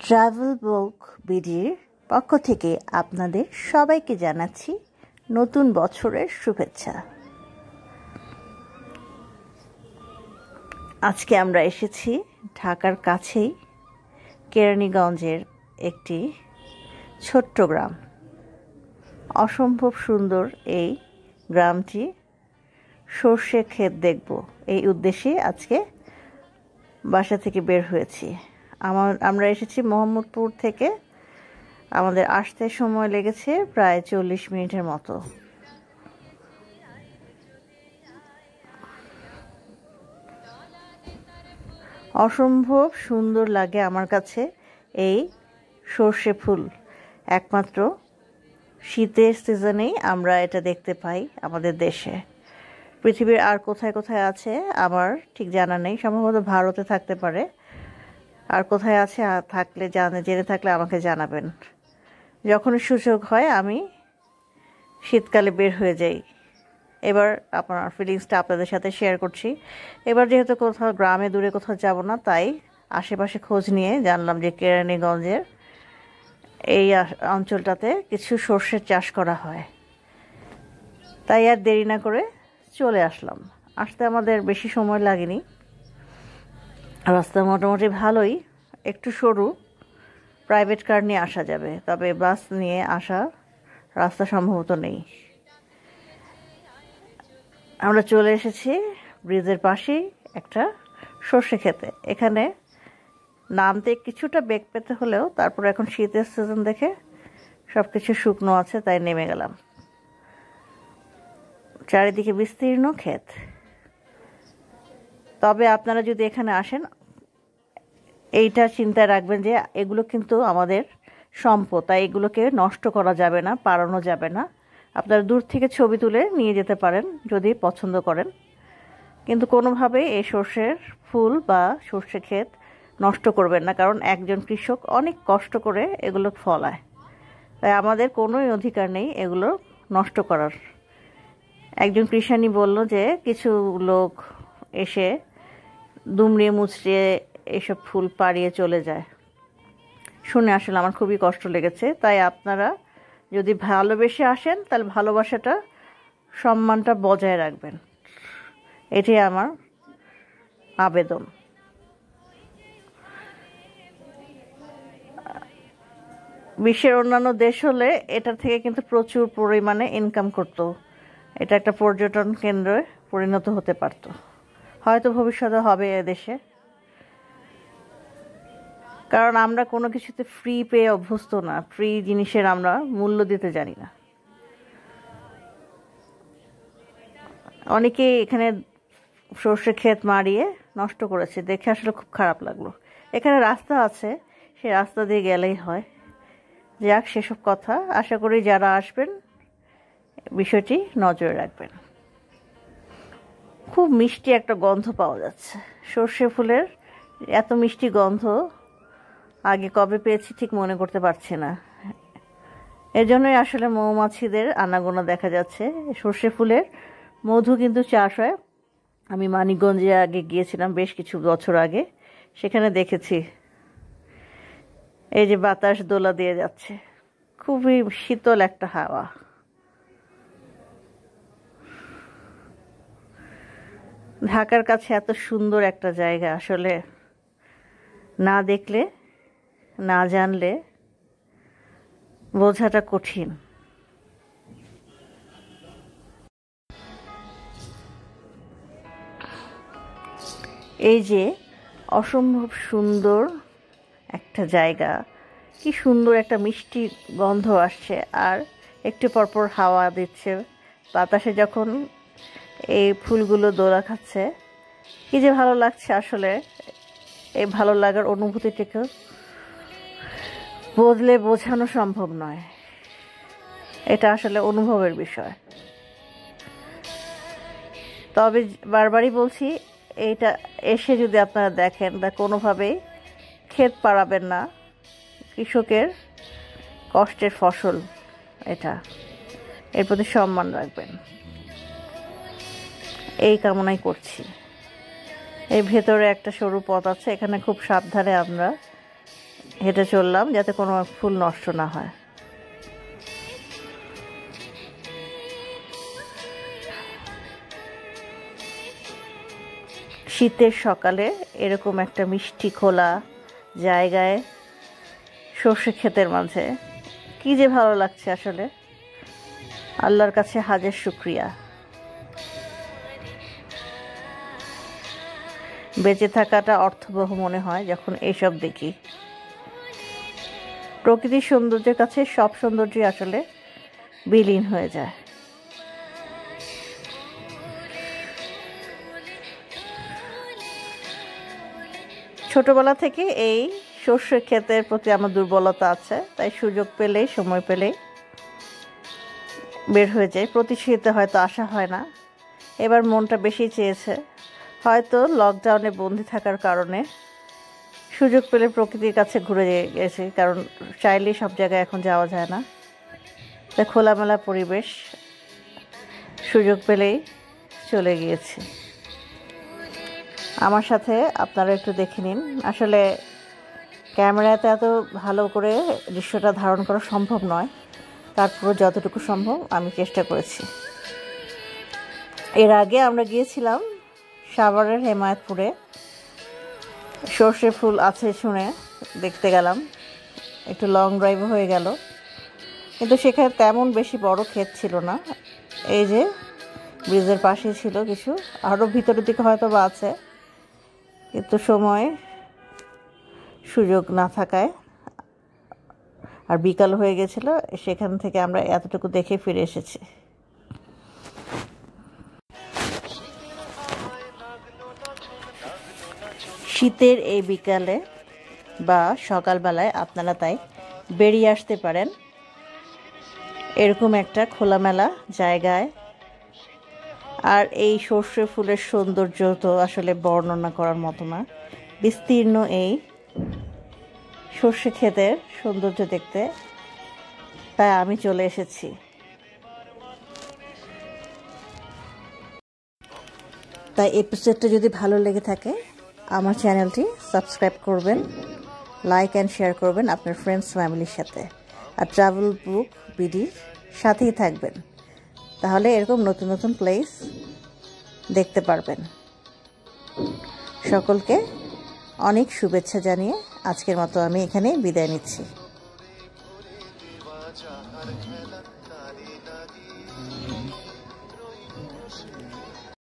Travel বুক বিডির পক্ষ থেকে আপনাদের সবাইকে জানাচ্ছি নতুন বছরের শুভেচ্ছা। আজকে আমরা এসেছি ঢাকার কাছেই কেরানীগঞ্জের একটি ছোট্ট গ্রাম। অসম্ভব সুন্দর এই গ্রামটি, সর্ষে ক্ষেত দেখব এই উদ্দেশ্যে আজকে বাসা থেকে বের হয়েছি। আমরা এসেছি মোহাম্মদপুর থেকে। আমাদের আসতে সময় লেগেছে প্রায় 40 মিনিটের মতো। অসম্ভব সুন্দর লাগে আমার কাছে এই সর্ষে ফুল। একমাত্র শীতের সিজনেই আমরা এটা দেখতে পাই আমাদের দেশে। পৃথিবীর আর কোথায় কোথায় আছে আমার ঠিক জানা নেই, সম্ভবত ভারতে থাকতে পারে। আর কোথায় আছে থাকলে জেনে থাকলে আমাকে জানাবেন। যখনই সুযোগ হয় আমি শীতকালে বের হয়ে যাই। এবার আপনার ফিলিংসটা আপনাদের সাথে শেয়ার করছি। এবার যেহেতু কোথাও গ্রামে দূরে কোথাও যাব না, তাই আশেপাশে খোঁজ নিয়ে জানলাম যে কেরানীগঞ্জের এই অঞ্চলটাতে কিছু সর্ষের চাষ করা হয়। তাই আর দেরি না করে চলে আসলাম। আসতে আমাদের বেশি সময় লাগেনি। রাস্তা মোটামুটি ভালোই, একটু সরু, প্রাইভেট কার নিয়ে আসা যাবে, তবে বাস নিয়ে আসা রাস্তা সম্ভবত নেই। আমরা চলে এসেছি ব্রিজের পাশেই একটা সর্ষে খেতে। এখানে নামতে কিছুটা বেগ পেতে হলেও তারপর এখন শীতের সিজন দেখে সব কিছু শুকনো আছে, তাই নেমে গেলাম। চারিদিকে বিস্তীর্ণ ক্ষেত। তবে আপনারা যদি এখানে আসেন, এইটা চিন্তায় রাখবেন যে এগুলো কিন্তু আমাদের সম্পদ, তাই এগুলোকে নষ্ট করা যাবে না, পাড়ানো যাবে না। আপনারা দূর থেকে ছবি তুলে নিয়ে যেতে পারেন যদি পছন্দ করেন, কিন্তু কোনোভাবেই এই সর্ষের ফুল বা সর্ষে ক্ষেত নষ্ট করবেন না, কারণ একজন কৃষক অনেক কষ্ট করে এগুলো ফলায়। তাই আমাদের কোনোই অধিকার নেই এগুলো নষ্ট করার। একজন কৃষানি বলল যে কিছু লোক এসে দুমড়িয়ে মুচড়িয়ে এসব ফুল পাড়িয়ে চলে যায়। শুনে আসলে আমার খুবই কষ্ট লেগেছে। তাই আপনারা যদি ভালোবেসে আসেন তাহলে ভালোবাসাটা, সম্মানটা বজায় রাখবেন, এটাই আমার আবেদন। বিশ্বের অন্যান্য দেশ হলে এটা থেকে কিন্তু প্রচুর পরিমাণে ইনকাম করত। এটা একটা পর্যটন কেন্দ্রে পরিণত হতে পারত, হয়তো ভবিষ্যতে হবে এদেশে। কারণ আমরা কোনো কিছুতে ফ্রি পেয়ে অভ্যস্ত না, ফ্রি জিনিসের আমরা মূল্য দিতে জানি না। অনেকেই এখানে সর্ষে ক্ষেত মারিয়ে নষ্ট করেছে, দেখে আসলে খুব খারাপ লাগলো। এখানে রাস্তা আছে, সেই রাস্তা দিয়ে গেলেই হয়। যাক, সেসব কথা। আশা করি যারা আসবেন বিষয়টি নজরে রাখবেন। খুব মিষ্টি একটা গন্ধ পাওয়া যাচ্ছে সর্ষে ফুলের। এত মিষ্টি গন্ধ আগে কবে পেয়েছি ঠিক মনে করতে পারছি না। এজন্যই আসলে মৌমাছিদের আনাগোনা দেখা যাচ্ছে। সর্ষে ফুলের মধু কিন্তু চাষ হয়। আমি মানিকগঞ্জে আগে গিয়েছিলাম বেশ কিছু বছর আগে, সেখানে দেখেছি। এই যে বাতাস দোলা দিয়ে যাচ্ছে, খুবই শীতল একটা হাওয়া। ঢাকার কাছে এত সুন্দর একটা জায়গা আসলে না দেখলে, না জানলে বোঝাটা কঠিন। এই যে অসম্ভব সুন্দর একটা জায়গা, কি সুন্দর একটা মিষ্টি গন্ধ আসছে, আর একটু পরপর হাওয়া দিচ্ছে। বাতাসে যখন এই ফুলগুলো দোলা খাচ্ছে, কি যে ভালো লাগছে আসলে। এই ভালো লাগার অনুভূতিটাকে বদলে বোঝানো সম্ভব নয়। এটা আসলে অনুভবের বিষয়। তবে বারবারই বলছি, এইটা এসে যদি আপনারা দেখেন, বা কোনোভাবেই ক্ষেত পাড়াবেন না। কৃষকের কষ্টের ফসল এটা, এর প্রতি সম্মান রাখবেন, এই কামনাই করছি। এই ভেতরে একটা সরু পথ আছে, এখানে খুব সাবধানে আমরা হেঁটে চললাম যাতে কোনো ফুল নষ্ট না হয়। শীতের সকালে এরকম একটা মিষ্টি খোলা জায়গায় সর্ষে ক্ষেতের মাঝে কি যে ভালো লাগছে, আসলে আল্লাহর কাছে হাজার শুকরিয়া। বেঁচে থাকাটা অর্থবহ মনে হয় যখন এইসব দেখি। প্রকৃতির সৌন্দর্যের কাছে সব সৌন্দর্যই আসলে বিলীন হয়ে যায়। ছোটবেলা থেকে এই সর্ষে ক্ষেতের প্রতি আমার দুর্বলতা আছে, তাই সুযোগ পেলেই সময় পেলেই বের হয়ে যায়। প্রতি শীতে হয়তো আসা হয় না, এবার মনটা বেশি চেয়েছে। হয়তো লকডাউনে বন্দি থাকার কারণে সুযোগ পেলে প্রকৃতির কাছে ঘুরে গেছি, কারণ চাইলেই সব জায়গায় এখন যাওয়া যায় না। তাই খোলামেলা পরিবেশ সুযোগ পেলেই চলে গিয়েছি। আমার সাথে আপনারা একটু দেখে নিন। আসলে ক্যামেরাতে এত ভালো করে দৃশ্যটা ধারণ করা সম্ভব নয়, তারপর যতটুকু সম্ভব আমি চেষ্টা করেছি। এর আগে আমরা গিয়েছিলাম সাভারের হেমায়েতপুরে, সর্ষে ফুল আছে শুনে দেখতে গেলাম, একটু লং ড্রাইভ হয়ে গেল, কিন্তু সেখানে তেমন বেশি বড় ক্ষেত ছিল না। এই যে ব্রিজের পাশে ছিল কিছু, আরও ভিতরের দিকে হয়তো বা আছে, কিন্তু সময় সুযোগ না থাকায় আর বিকাল হয়ে গেছিল, সেখান থেকে আমরা এতটুকু দেখে ফিরে এসেছি। শীতের এই বিকালে বা সকালবেলায় আপনারা তাই বেরিয়ে আসতে পারেন এরকম একটা খোলামেলা জায়গায়। আর এই সর্ষে ফুলের সৌন্দর্য তো আসলে বর্ণনা করার মতো না। বিস্তীর্ণ এই সর্ষে ক্ষেতের সৌন্দর্য দেখতে তাই আমি চলে এসেছি। তাই এপিসোডটা যদি ভালো লেগে থাকে আমার চ্যানেলটি সাবস্ক্রাইব করবেন, লাইক অ্যান্ড শেয়ার করবেন আপনার ফ্রেন্ডস ফ্যামিলির সাথে, আর ট্রাভেল বুক বিডির সাথেই থাকবেন। তাহলে এরকম নতুন নতুন প্লেস দেখতে পারবেন। সকলকে অনেক শুভেচ্ছা জানিয়ে আজকের মতো আমি এখানেই বিদায় নিচ্ছি।